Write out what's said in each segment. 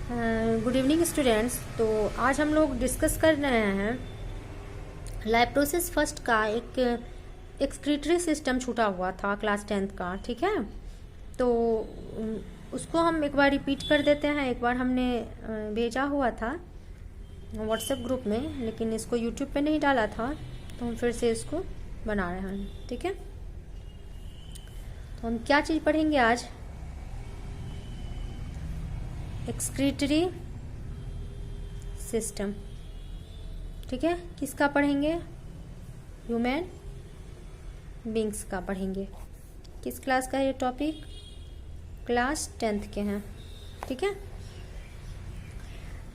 Good evening students. तो आज हम लोग डिस्कस कर रहे हैं लाइप्रोसिस फर्स्ट का एक एक्सक्रीटरी सिस्टम छूटा हुआ था क्लास 10th का। ठीक है, तो उसको हम एक बार रिपीट कर देते हैं। एक बार हमने भेजा हुआ था व्हाट्सएप ग्रुप में, लेकिन इसको यूट्यूब पे नहीं डाला था, तो हम फिर से इसको बना रहे हैं। ठीक है, तो हम क्या चीज़ पढ़ेंगे आज? Excretory system. ठीक है, किसका पढ़ेंगे? ह्यूमन बींग्स का पढ़ेंगे। किस क्लास का ये टॉपिक? क्लास 10th के हैं। ठीक है,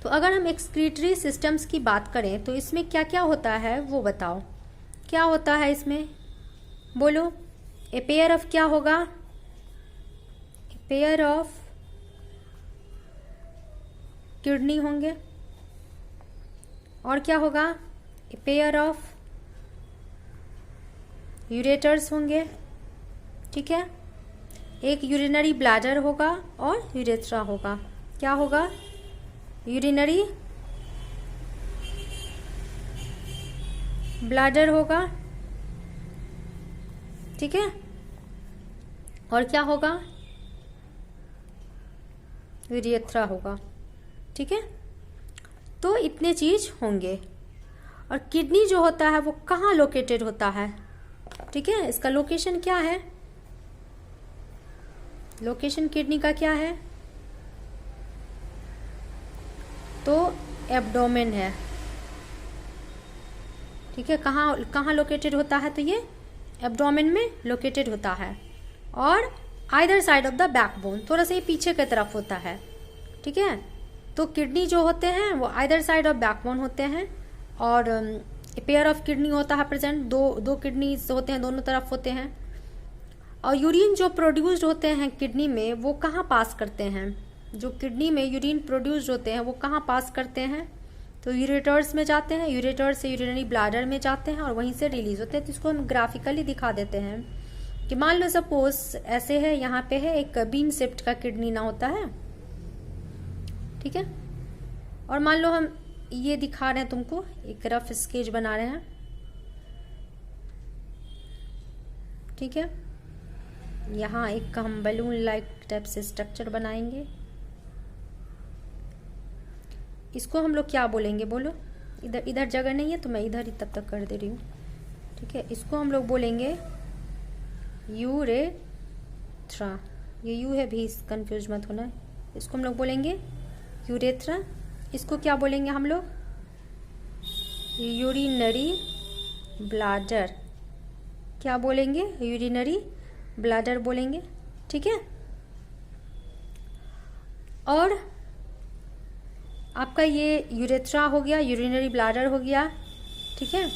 तो अगर हम एक्सक्रीटरी सिस्टम्स की बात करें तो इसमें क्या क्या होता है वो बताओ। क्या होता है इसमें? बोलो। ए पेयर ऑफ क्या होगा? ए पेयर ऑफ किडनी होंगे। और क्या होगा? ए पेयर ऑफ यूरेटर्स होंगे। ठीक है, एक यूरिनरी ब्लैडर होगा और यूरेथ्रा होगा। क्या होगा? यूरिनरी ब्लैडर होगा। ठीक है, और क्या होगा? यूरेथ्रा होगा। ठीक है, तो इतने चीज होंगे। और किडनी जो होता है वो कहाँ लोकेटेड होता है? ठीक है, इसका लोकेशन क्या है? लोकेशन किडनी का क्या है? तो एब्डोमेन है। ठीक है, कहाँ कहाँ लोकेटेड होता है? तो ये एब्डोमेन में लोकेटेड होता है। और either side of the backbone, थोड़ा सा ये पीछे की तरफ होता है। ठीक है, तो किडनी जो होते हैं वो आइदर साइड ऑफ बैकबोन होते हैं। और पेयर ऑफ किडनी होता है प्रेजेंट, दो किडनी होते हैं, दोनों तरफ होते हैं। और यूरिन जो प्रोड्यूस्ड होते हैं किडनी में वो कहाँ पास करते हैं? जो किडनी में यूरिन प्रोड्यूस्ड होते हैं वो कहाँ पास करते हैं? तो यूरेटर्स में जाते हैं। यूरेटर्स से यूरिनरी ब्लैडर में जाते हैं और वहीं से रिलीज होते हैं। तो इसको हम ग्राफिकली दिखा देते हैं कि मान लो सपोज ऐसे है, यहाँ पे है एक बीन शेप्ड का किडनी ना होता है। ठीक है, और मान लो हम ये दिखा रहे हैं तुमको, एक रफ स्केच बना रहे हैं। ठीक है, यहाँ एक हम बलून लाइक टाइप से स्ट्रक्चर बनाएंगे। इसको हम लोग क्या बोलेंगे? बोलो। इधर जगह नहीं है तो मैं इधर ही तब तक कर दे रही हूँ। ठीक है, इसको हम लोग बोलेंगे यूरेथ्रा। ये यू है भी, कंफ्यूज मत होना। इसको हम लोग बोलेंगे यूरेथ्रा। इसको क्या बोलेंगे हम लोग? Urinary bladder. क्या बोलेंगे? यूरिनरी ब्लैडर बोलेंगे। ठीक है, और आपका ये यूरेथ्रा हो गया, यूरिनरी ब्लैडर हो गया। ठीक है,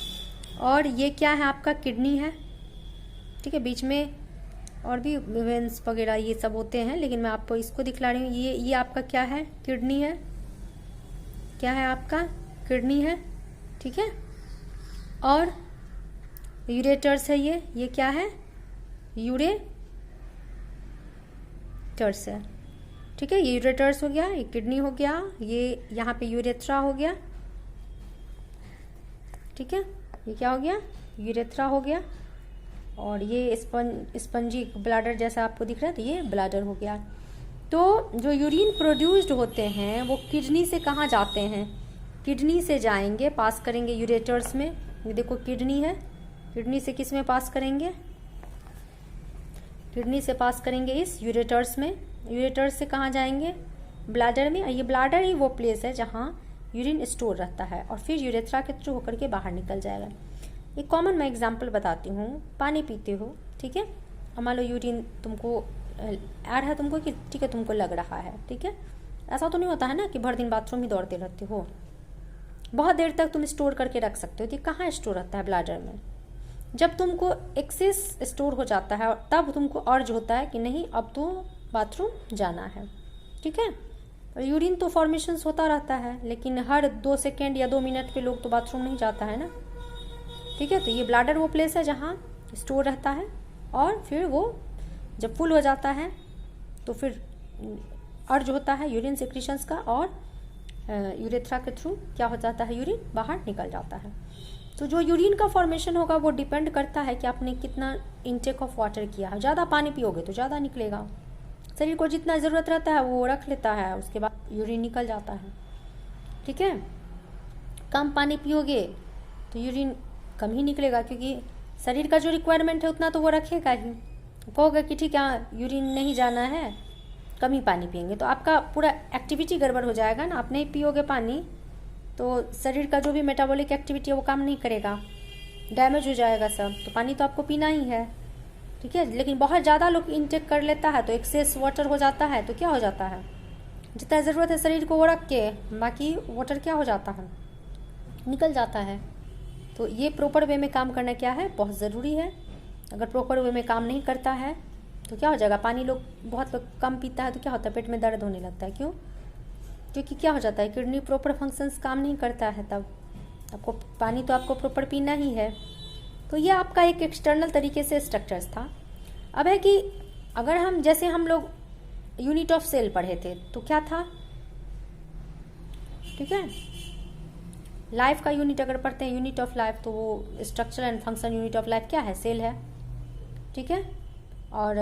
और ये क्या है? आपका किडनी है। ठीक है, बीच में और भी वेंस वगैरह ये सब होते हैं, लेकिन मैं आपको इसको दिखला रही हूँ। ये आपका क्या है? किडनी है। क्या है आपका? किडनी है। ठीक है, और यूरेटर्स है। ये क्या है? यूरेटर्स है। ठीक है, ये यूरेटर्स हो गया, ये किडनी हो गया, ये यहाँ पे यूरेथ्रा हो गया। ठीक है, ये क्या हो गया? यूरेथ्रा हो गया। और ये स्पंजी ब्लैडर जैसा आपको दिख रहा है, तो ये ब्लैडर हो गया। तो जो यूरिन प्रोड्यूस्ड होते हैं वो किडनी से कहाँ जाते हैं? किडनी से जाएंगे, पास करेंगे यूरेटर्स में। ये देखो किडनी है, किडनी से किस में पास करेंगे? किडनी से पास करेंगे इस यूरेटर्स में। यूरेटर्स से कहाँ जाएंगे? ब्लैडर में। ये ब्लैडर ही वो प्लेस है जहाँ यूरिन स्टोर रहता है और फिर यूरेथ्रा के थ्रू होकर के बाहर निकल जाएगा। एक कॉमन मैं एग्जांपल बताती हूँ। पानी पीते हो, ठीक है, और मान लो यूरिन तुमको ऐड है तुमको कि ठीक है तुमको लग रहा है। ठीक है, ऐसा तो नहीं होता है ना कि भर दिन बाथरूम ही दौड़ते रहते हो। बहुत देर तक तुम स्टोर करके रख सकते हो। तो कहाँ स्टोर रहता है? ब्लैडर में। जब तुमको एक्सेस स्टोर हो जाता है तब तुमको अर्ज होता है कि नहीं अब तो बाथरूम जाना है। ठीक है, और यूरिन तो फॉर्मेशन होता रहता है, लेकिन हर 2 सेकेंड या 2 मिनट पे लोग तो बाथरूम नहीं जाता है ना। ठीक है, तो ये ब्लैडर वो प्लेस है जहाँ स्टोर रहता है और फिर वो जब फुल हो जाता है तो फिर अर्ज होता है यूरिन सिक्रीशंस का, और यूरेथ्रा के थ्रू क्या हो जाता है, यूरिन बाहर निकल जाता है। तो जो यूरिन का फॉर्मेशन होगा वो डिपेंड करता है कि आपने कितना इनटेक ऑफ वाटर किया है। ज़्यादा पानी पियोगे तो ज़्यादा निकलेगा, शरीर को जितना ज़रूरत रहता है वो रख लेता है, उसके बाद यूरिन निकल जाता है। ठीक है, कम पानी पियोगे तो यूरिन कम ही निकलेगा, क्योंकि शरीर का जो रिक्वायरमेंट है उतना तो वो रखेगा ही। कहोगे कि ठीक है यूरिन नहीं जाना है, कम ही पानी पियेंगे, तो आपका पूरा एक्टिविटी गड़बड़ हो जाएगा ना। आप नहीं पियोगे पानी तो शरीर का जो भी मेटाबॉलिक एक्टिविटी है वो काम नहीं करेगा, डैमेज हो जाएगा सब। तो पानी तो आपको पीना ही है, ठीक है। लेकिन बहुत ज़्यादा लोग इनटेक कर लेता है तो एक्सेस वाटर हो जाता है, तो क्या हो जाता है, जितना ज़रूरत है शरीर को वो रख के बाकी वाटर क्या हो जाता है, निकल जाता है। तो ये प्रॉपर वे में काम करना क्या है, बहुत ज़रूरी है। अगर प्रॉपर वे में काम नहीं करता है तो क्या हो जाएगा, पानी बहुत लोग कम पीता है तो क्या होता है, पेट में दर्द होने लगता है। क्यों, क्योंकि क्या हो जाता है, किडनी प्रॉपर फंक्शंस काम नहीं करता है, तब आपको पानी तो आपको प्रॉपर पीना ही है। तो ये आपका एक एक्सटर्नल तरीके से स्ट्रक्चर्स था। अब है कि अगर हम जैसे हम लोग यूनिट ऑफ सेल पढ़े थे तो क्या था, ठीक है, लाइफ का यूनिट अगर पढ़ते हैं यूनिट ऑफ लाइफ, तो वो structure and function unit of life क्या है, सेल है, ठीक है। और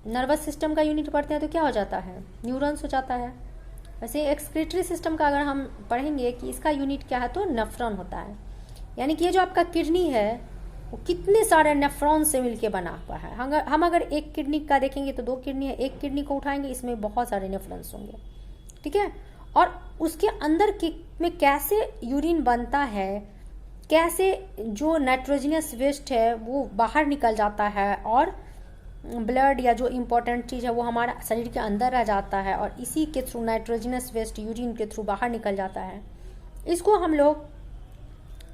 नर्वस सिस्टम का यूनिट पढ़ते हैं तो क्या हो जाता है, न्यूरॉन्स हो जाता है। वैसे एक्सक्रीटरी सिस्टम का अगर हम पढ़ेंगे कि इसका यूनिट क्या है, तो नेफ्रॉन होता है। यानी कि ये जो आपका किडनी है वो कितने सारे नेफ्रॉन से मिलके बना हुआ है। हम अगर एक किडनी का देखेंगे तो 2 किडनी है, एक किडनी को उठाएंगे इसमें बहुत सारे नेफ्रॉन्स होंगे, ठीक है। और उसके अंदर में कैसे यूरिन बनता है, कैसे जो नाइट्रोजनियस वेस्ट है वो बाहर निकल जाता है, और ब्लड या जो इम्पोर्टेंट चीज़ है वो हमारा शरीर के अंदर रह जाता है, और इसी के थ्रू नाइट्रोजनस वेस्ट यूरिन के थ्रू बाहर निकल जाता है। इसको हम लोग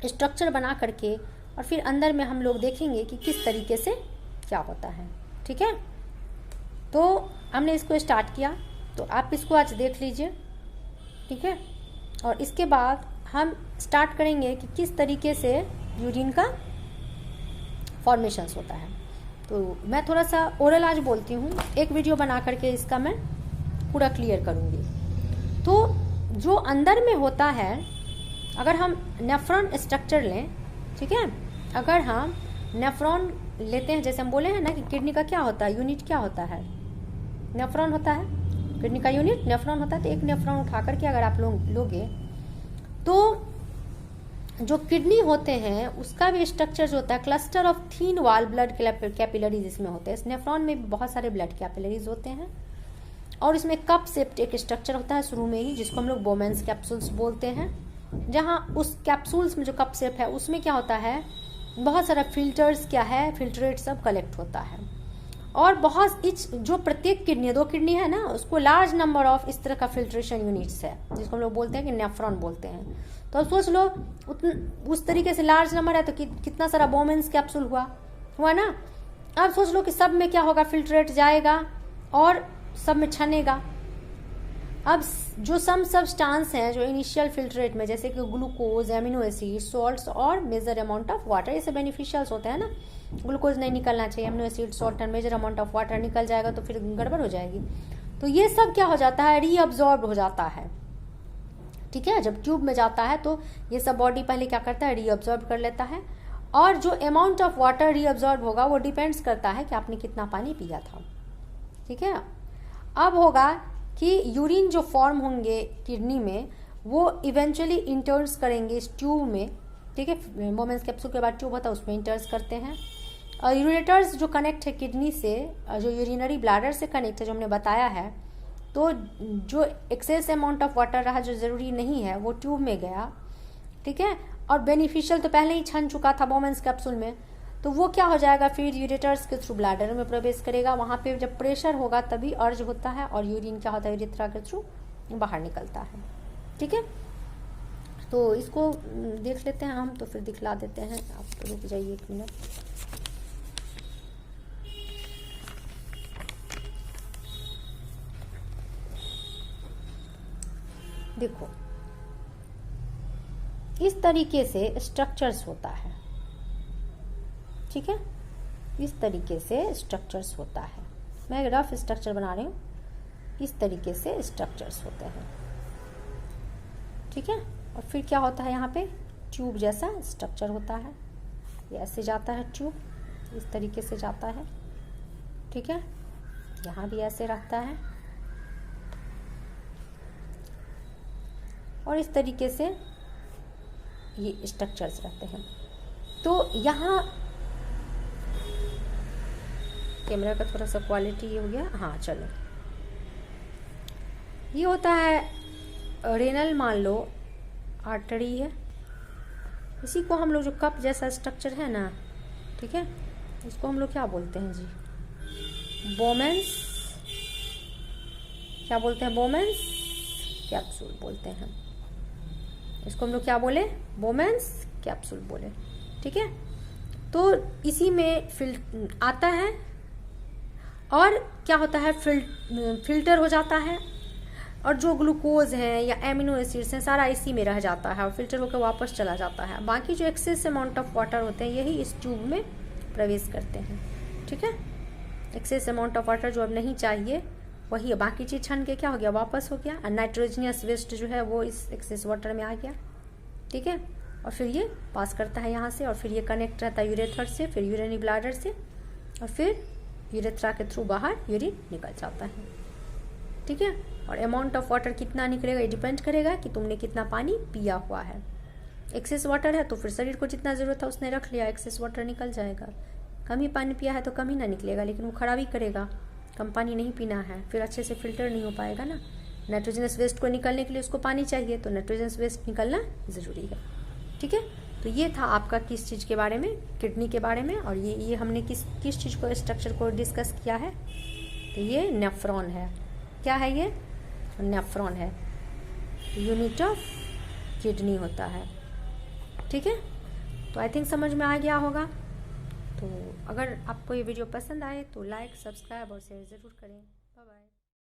स्ट्रक्चर बना करके और फिर अंदर में हम लोग देखेंगे कि किस तरीके से क्या होता है, ठीक है। तो हमने इसको स्टार्ट किया, तो आप इसको आज देख लीजिए, ठीक है। और इसके बाद हम स्टार्ट करेंगे कि किस तरीके से यूरिन का फॉर्मेशंस होता है। तो मैं थोड़ा सा ओरल आज बोलती हूँ, एक वीडियो बना करके इसका मैं पूरा क्लियर करूँगी। तो जो अंदर में होता है, अगर हम नेफ्रॉन स्ट्रक्चर लें, ठीक है, अगर हम नेफ्रॉन लेते हैं, जैसे हम बोले हैं ना कि किडनी का क्या होता है, यूनिट क्या होता है, नेफ्रॉन होता है, किडनी का यूनिट नेफ्रॉन होता है। तो एक नेफ्रॉन उठा करके अगर आप लोगे तो जो किडनी होते हैं उसका भी स्ट्रक्चर जो होता है, cluster of thin wall blood capillaries इसमें होते हैं। इस नेफ्रॉन में भी बहुत सारे ब्लड कैपिलरीज होते हैं, और इसमें कप शेप्ड एक स्ट्रक्चर होता है शुरू में ही, जिसको हम लोग बोमेंस कैप्सूल्स बोलते हैं। जहाँ उस कैप्सूल्स में जो कप शेप है उसमें क्या होता है, बहुत सारा फिल्टर्स क्या है, फिल्ट्रेट सब कलेक्ट होता है। और बहुत जो प्रत्येक किडनी, 2 किडनी है ना, उसको लार्ज नंबर ऑफ इस तरह का फिल्ट्रेशन यूनिट्स है, जिसको हम लोग बोलते हैं कि नेफ्रॉन बोलते हैं। तो अब सोच लो उस तरीके से लार्ज नंबर है तो कितना सारा बोमेंस कैप्सूल हुआ ना। अब सोच लो कि सब में क्या होगा, फिल्ट्रेट जाएगा और सब में छनेगा। अब जो सब्सटेंस हैं जो इनिशियल फिल्ट्रेट में, जैसे कि ग्लूकोज, एमिनो एसिड, सॉल्ट्स और मेजर अमाउंट ऑफ वाटर, ये सब बेनिफिशियल्स होते हैं ना। ग्लूकोज नहीं निकलना चाहिए, amino acid, salt and major amount of water निकल जाएगा तो फिर गड़बड़ हो जाएगी। तो ये सब क्या हो जाता है, रीअब्जॉर्ब हो जाता है, ठीक है। जब ट्यूब में जाता है तो ये सब बॉडी पहले क्या करता है, रीअब्जॉर्ब कर लेता है। और जो अमाउंट ऑफ वाटर रीअब्जॉर्ब होगा वो डिपेंड्स करता है कि आपने कितना पानी पिया था, ठीक है। अब होगा कि यूरिन जो फॉर्म होंगे किडनी में वो इवेंचुअली इंटर्स करेंगे इस ट्यूब में, ठीक है। मोमेंस कैप्सूल के बाद ट्यूब होता है उसमें इंटर्स करते हैं। और यूरेटर्स जो कनेक्ट है किडनी से, जो यूरिनरी ब्लैडर से कनेक्ट है, जो हमने बताया है, तो जो एक्सेस अमाउंट ऑफ वाटर रहा जो ज़रूरी नहीं है वो ट्यूब में गया, ठीक है। और बेनिफिशियल तो पहले ही छन चुका था मोमेंस कैप्सूल में, तो वो क्या हो जाएगा, फिर यूरेटर्स के थ्रू ब्लैडर में प्रवेश करेगा। वहाँ पे जब प्रेशर होगा तभी अर्ज होता है और यूरिन क्या होता है, यूरेथ्रा के थ्रू बाहर निकलता है, ठीक है। तो इसको देख लेते हैं हम, तो फिर दिखला देते हैं। आप रुक जाइए 1 मिनट। देखो इस तरीके से स्ट्रक्चर्स होता है, ठीक है, इस तरीके से स्ट्रक्चर्स होता है। मैं रफ स्ट्रक्चर बना रही हूँ। इस तरीके से स्ट्रक्चर्स होते हैं, ठीक है। और फिर क्या होता है, यहाँ पे ट्यूब जैसा स्ट्रक्चर होता है, ये ऐसे जाता है ट्यूब, इस तरीके से जाता है, ठीक है। यहाँ भी ऐसे रहता है और इस तरीके से ये स्ट्रक्चर्स रहते हैं। तो यहाँ कैमरा का थोड़ा सा क्वालिटी ये हो गया, हाँ चलो। ये होता है रेनल, मान लो आर्टरी है, इसी को हम लोग जो कप जैसा स्ट्रक्चर है ना, ठीक है, इसको हम लोग क्या बोलते हैं जी, बोमेंस, क्या बोलते हैं, बोमेंस कैप्सूल बोलते हैं। इसको हम लोग क्या बोले, बोमेंस कैप्सूल बोले, ठीक है। तो इसी में आता है और क्या होता है, फिल्टर हो जाता है और जो ग्लूकोज है या एमिनो एसिड्स हैं सारा इसी में रह जाता है और फिल्टर होकर वापस चला जाता है। बाकी जो एक्सेस अमाउंट ऑफ वाटर होते हैं यही इस ट्यूब में प्रवेश करते हैं, ठीक है। एक्सेस अमाउंट ऑफ वाटर जो अब नहीं चाहिए वही है, बाकी चीज छन के क्या हो गया, वापस हो गया, और नाइट्रोजनियस वेस्ट जो है वो इस एक्सेस वाटर में आ गया, ठीक है। और फिर ये पास करता है यहाँ से और फिर ये कनेक्ट रहता है यूरेथ्रा से, फिर यूरिनरी ब्लैडर से, और फिर यूरेथ्रा के थ्रू बाहर यूरिन निकल जाता है, ठीक है। और अमाउंट ऑफ वाटर कितना निकलेगा ये डिपेंड करेगा कि तुमने कितना पानी पिया हुआ है। एक्सेस वाटर है तो फिर शरीर को जितना ज़रूरत है उसने रख लिया, एक्सेस वाटर निकल जाएगा। कम ही पानी पिया है तो कम ही ना निकलेगा, लेकिन वो खराबी करेगा, कम पानी नहीं पीना है, फिर अच्छे से फिल्टर नहीं हो पाएगा ना। नाइट्रोजनस वेस्ट को निकलने के लिए उसको पानी चाहिए, तो नाइट्रोजनस वेस्ट निकलना ज़रूरी है, ठीक है। तो ये था आपका किस चीज़ के बारे में, किडनी के बारे में। और ये हमने किस चीज़ को, स्ट्रक्चर को डिस्कस किया है, तो ये नेफ्रॉन है। क्या है ये, नेफ्रॉन है, यूनिट ऑफ किडनी होता है, ठीक है। तो आई थिंक समझ में आ गया होगा। तो अगर आपको ये वीडियो पसंद आए तो लाइक, सब्सक्राइब और शेयर ज़रूर करें। Bye bye.